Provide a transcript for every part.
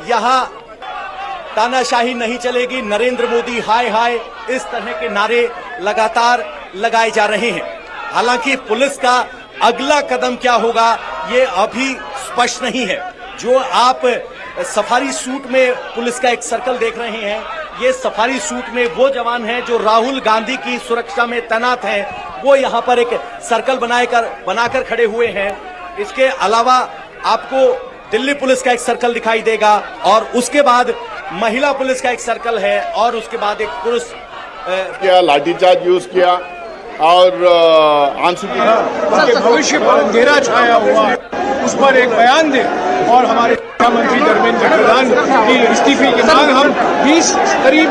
यहाँ तानाशाही नहीं चलेगी, नरेंद्र मोदी हाय हाय, इस तरह के नारे लगातार लगाए जा रहे हैं। हालांकि पुलिस का अगला कदम क्या होगा ये अभी स्पष्ट नहीं है। जो आप सफारी सूट में पुलिस का एक सर्कल देख रहे हैं, ये सफारी सूट में वो जवान हैं जो राहुल गांधी की सुरक्षा में तैनात हैं। वो यहाँ पर एक सर्कल बनाकर खड़े हुए हैं। इसके अलावा आपको दिल्ली पुलिस का एक सर्कल दिखाई देगा और उसके बाद महिला पुलिस का एक सर्कल है और उसके बाद एक पुरुष किया, लाठीचार्ज यूज किया और आंसू के भविष्य पर अंधेरा छाया हुआ है, उस पर एक बयान दे और हमारे मुख्यमंत्री धर्मेंद्र प्रधान की इस्तीफे की मांग हम 20 करीब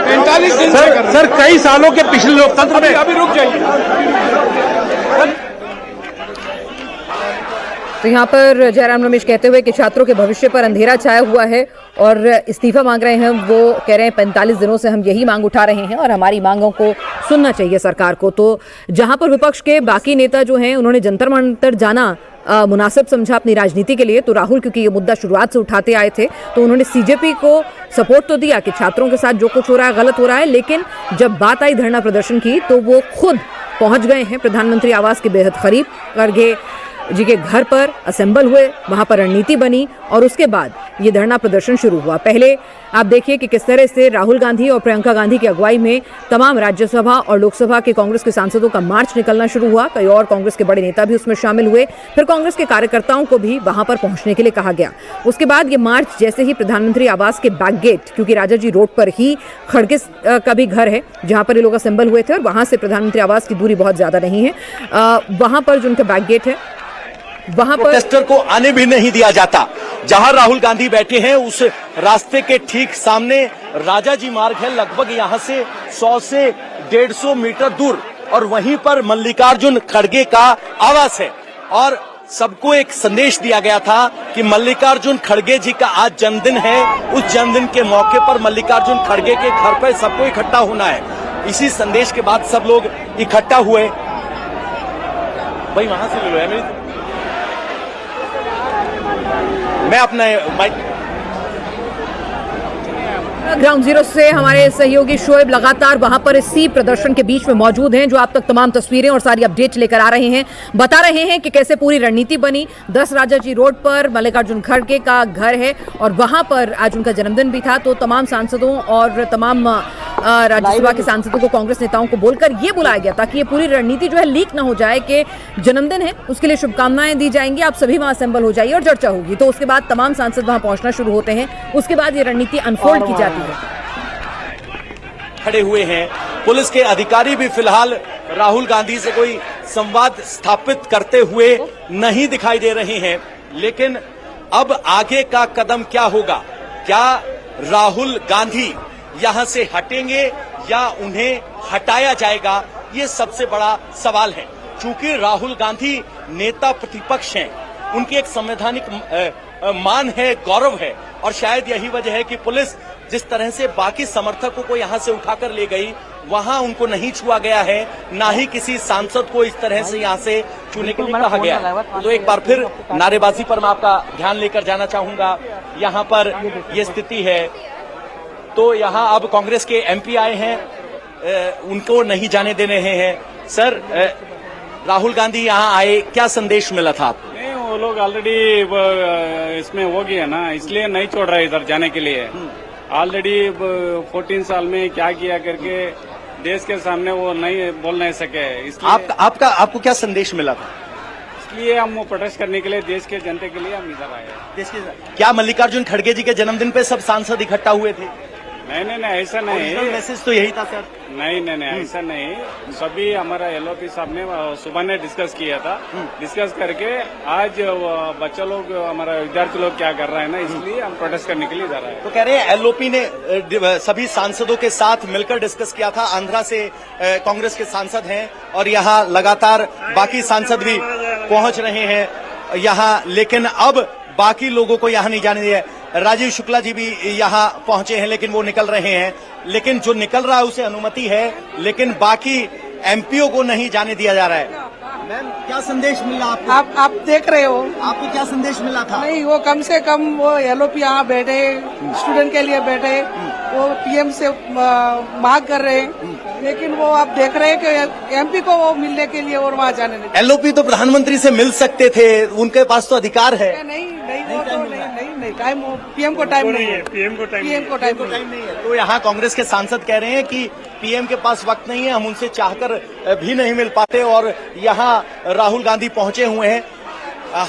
45 दिन से कर रहे हैं। सर, कई सालों के पिछले लोकतंत्र में अभी रुक जाइए। तो यहाँ पर जयराम रमेश कहते हुए कि छात्रों के भविष्य पर अंधेरा छाया हुआ है और इस्तीफा मांग रहे हैं। वो कह रहे हैं 45 दिनों से हम यही मांग उठा रहे हैं और हमारी मांगों को सुनना चाहिए सरकार को। तो जहाँ पर विपक्ष के बाकी नेता जो हैं उन्होंने जंतर मंतर जाना मुनासिब समझा अपनी राजनीति के लिए, तो राहुल क्योंकि ये मुद्दा शुरुआत से उठाते आए थे तो उन्होंने सीजेपी को सपोर्ट तो दिया कि छात्रों के साथ जो कुछ हो रहा है गलत हो रहा है, लेकिन जब बात आई धरना प्रदर्शन की तो वो खुद पहुंच गए हैं प्रधानमंत्री आवास के बेहद करीब। खड़गे जी के घर पर असेंबल हुए, वहां पर रणनीति बनी और उसके बाद ये धरना प्रदर्शन शुरू हुआ। पहले आप देखिए कि किस तरह से राहुल गांधी और प्रियंका गांधी की अगुवाई में तमाम राज्यसभा और लोकसभा के कांग्रेस के सांसदों का मार्च निकलना शुरू हुआ। कई और कांग्रेस के बड़े नेता भी उसमें शामिल हुए। फिर कांग्रेस के कार्यकर्ताओं को भी वहां पर पहुंचने के लिए कहा गया। उसके बाद ये मार्च जैसे ही प्रधानमंत्री आवास के बैक गेट, क्योंकि राजाजी रोड पर ही खड़गे का भी घर है जहां पर ये लोग असेंबल हुए थे और वहां से प्रधानमंत्री आवास की दूरी बहुत ज्यादा नहीं है, वहां पर जो उनका बैक गेट है वहां पर प्रोटेस्टर को आने भी नहीं दिया जाता। जहां राहुल गांधी बैठे हैं उस रास्ते के ठीक सामने राजाजी मार्ग है, लगभग यहां से 100 से 150 मीटर दूर, और वहीं पर मल्लिकार्जुन खड़गे का आवास है। और सबको एक संदेश दिया गया था कि मल्लिकार्जुन खड़गे जी का आज जन्मदिन है, उस जन्मदिन के मौके पर मल्लिकार्जुन खड़गे के घर पर सबको इकट्ठा होना है। इसी संदेश के बाद सब लोग इकट्ठा हुए। भाई वहां से ले लो है मेरी, मैं अपना माइक। ग्राउंड जीरो से हमारे सहयोगी शोएब लगातार वहां पर इसी प्रदर्शन के बीच में मौजूद हैं, जो आप तक तमाम तस्वीरें और सारी अपडेट लेकर आ रहे हैं, बता रहे हैं कि कैसे पूरी रणनीति बनी। 10 राजाजी रोड पर मल्लिकार्जुन खड़गे का घर है और वहां पर आज उनका जन्मदिन भी था, तो तमाम सांसदों और तमाम राज्यसभा के सांसदों को, कांग्रेस नेताओं को बोलकर ये बुलाया गया ताकि ये पूरी रणनीति जो है लीक ना हो जाए कि जन्मदिन है, उसके लिए शुभकामनाएं दी जाएंगी, आप सभी वहां असेंबल हो जाइए और चर्चा होगी। तो उसके बाद तमाम सांसद वहां पहुंचना शुरू होते हैं, उसके बाद ये रणनीति अनफोल्ड की जाती है। खड़े हुए हैं पुलिस के अधिकारी भी फिलहाल राहुल गांधी से कोई संवाद स्थापित करते हुए नहीं दिखाई दे रहे हैं, लेकिन अब आगे का कदम क्या होगा? क्या राहुल गांधी यहां से हटेंगे या उन्हें हटाया जाएगा? ये सबसे बड़ा सवाल है। चूंकि राहुल गांधी नेता प्रतिपक्ष हैं, उनकी एक संवैधानिक मान है, गौरव है, और शायद यही वजह है कि पुलिस जिस तरह से बाकी समर्थकों को यहां से उठाकर ले गई, वहां उनको नहीं छुआ गया है, ना ही किसी सांसद को इस तरह से यहां से छूने के लिए कहा गया। तो एक बार फिर नारेबाजी पर मैं आपका ध्यान लेकर जाना चाहूंगा। यहां पर ये स्थिति है, तो यहां अब कांग्रेस के एमपी आए हैं, उनको नहीं जाने दे रहे हैं। सर, राहुल गांधी यहां आए, क्या संदेश मिला था आपको? नहीं, वो लोग ऑलरेडी इसमें हो गए ना, इसलिए नहीं छोड़ रहे इधर जाने के लिए। ऑलरेडी 14 साल में क्या किया करके देश के सामने वो नहीं बोल नहीं सके, इसलिए आपको क्या संदेश मिला था? इसलिए हम वो प्रोटेस्ट करने के लिए, देश के जनता के लिए हम इधर आए। देश के क्या मल्लिकार्जुन खड़गे जी के जन्मदिन पे सब सांसद इकट्ठा हुए थे? नहीं, ऐसा नहीं। मैसेज तो यही था सर। नहीं, ऐसा नहीं। सभी हमारा एलओपी साहब ने सुबह ने डिस्कस किया था। डिस्कस करके आज बच्चा लोग, हमारा विद्यार्थी लोग क्या कर रहे हैं ना, इसलिए हम प्रोटेस्ट करने के लिए जा रहे हैं। तो कह रहे हैं एलओपी ने सभी सांसदों के साथ मिलकर डिस्कस किया था। आंध्रा से कांग्रेस के सांसद हैं और यहाँ लगातार बाकी सांसद भी पहुंच रहे हैं यहाँ, लेकिन अब बाकी लोगों को यहाँ नहीं जाने दिया। राजीव शुक्ला जी भी यहाँ पहुंचे हैं, लेकिन वो निकल रहे हैं। लेकिन जो निकल रहा है उसे अनुमति है, लेकिन बाकी एमपीओ को नहीं जाने दिया जा रहा है। मैम क्या संदेश मिला आपको? आप देख रहे हो। आपको क्या संदेश मिला था? नहीं, वो कम से कम वो एलओपी यहाँ बैठे, स्टूडेंट के लिए बैठे, वो पीएम से मांग कर रहे हैं, लेकिन वो आप देख रहे हैं कि एमपी को वो मिलने के लिए और वहाँ जाने नहीं। एलओपी तो प्रधानमंत्री से मिल सकते थे, उनके पास तो अधिकार है। नहीं, वो तो नहीं टाइम, पीएम को टाइम नहीं है, पीएम को टाइम नहीं है। तो यहाँ कांग्रेस के सांसद कह रहे हैं कि पीएम के पास वक्त नहीं है, हम उनसे चाहकर भी नहीं मिल पाते, और यहाँ राहुल गांधी पहुंचे हुए हैं,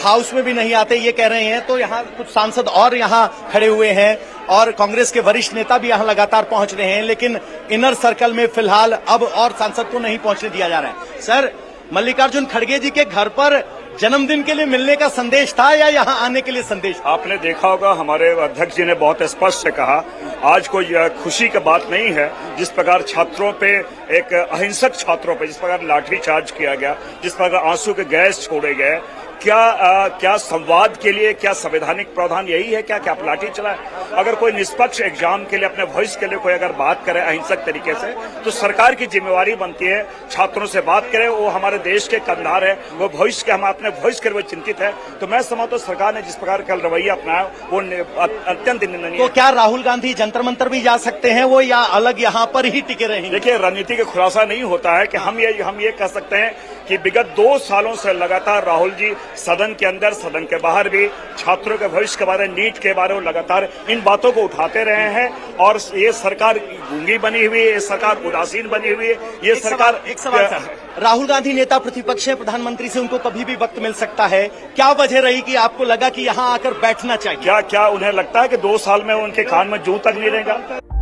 हाउस में भी नहीं आते, ये कह रहे हैं। तो यहाँ कुछ सांसद और यहाँ खड़े हुए हैं और कांग्रेस के वरिष्ठ नेता भी यहाँ लगातार पहुंच रहे हैं, लेकिन इनर सर्कल में फिलहाल अब और सांसद को नहीं पहुंचने दिया जा रहा है। सर, मल्लिकार्जुन खड़गे जी के घर पर जन्मदिन के लिए मिलने का संदेश था या यहाँ आने के लिए संदेश था? आपने देखा होगा हमारे अध्यक्ष जी ने बहुत स्पष्ट से कहा, आज कोई खुशी की बात नहीं है। जिस प्रकार छात्रों पे, एक अहिंसक छात्रों पे जिस प्रकार लाठीचार्ज किया गया, जिस प्रकार आंसू के गैस छोड़े गए, क्या संवाद के लिए क्या संवैधानिक प्रावधान यही है क्या कि आप लाठी चलाएं? अगर कोई निष्पक्ष एग्जाम के लिए, अपने भविष्य के लिए कोई अगर बात करे अहिंसक तरीके से, तो सरकार की जिम्मेवारी बनती है छात्रों से बात करें। वो हमारे देश के कंधार है, वो भविष्य के, हम अपने भविष्य के लिए चिंतित है। तो मैं समझता हूं सरकार ने जिस प्रकार का रवैया अपनाया वो अत्यंत निंदनीय। तो क्या राहुल गांधी जंतर मंतर भी जा सकते हैं वो, या अलग यहाँ पर ही टिके रहेंगे? देखिए, रणनीति का खुलासा नहीं होता है कि हम ये कह सकते हैं कि विगत 2 सालों से लगातार राहुल जी सदन के अंदर, सदन के बाहर भी छात्रों के भविष्य के बारे में, नीट के बारे में लगातार इन बातों को उठाते रहे हैं। और ये सरकार गूंगी बनी हुई है, ये सरकार उदासीन बनी हुई है, ये सरकार। एक सवाल सर, राहुल गांधी नेता प्रतिपक्ष है, प्रधानमंत्री से उनको कभी भी वक्त मिल सकता है, क्या वजह रही कि आपको लगा कि यहाँ आकर बैठना चाहिए? क्या उन्हें लगता है कि 2 साल में उनके कान में जूं तक नहीं रहेगा?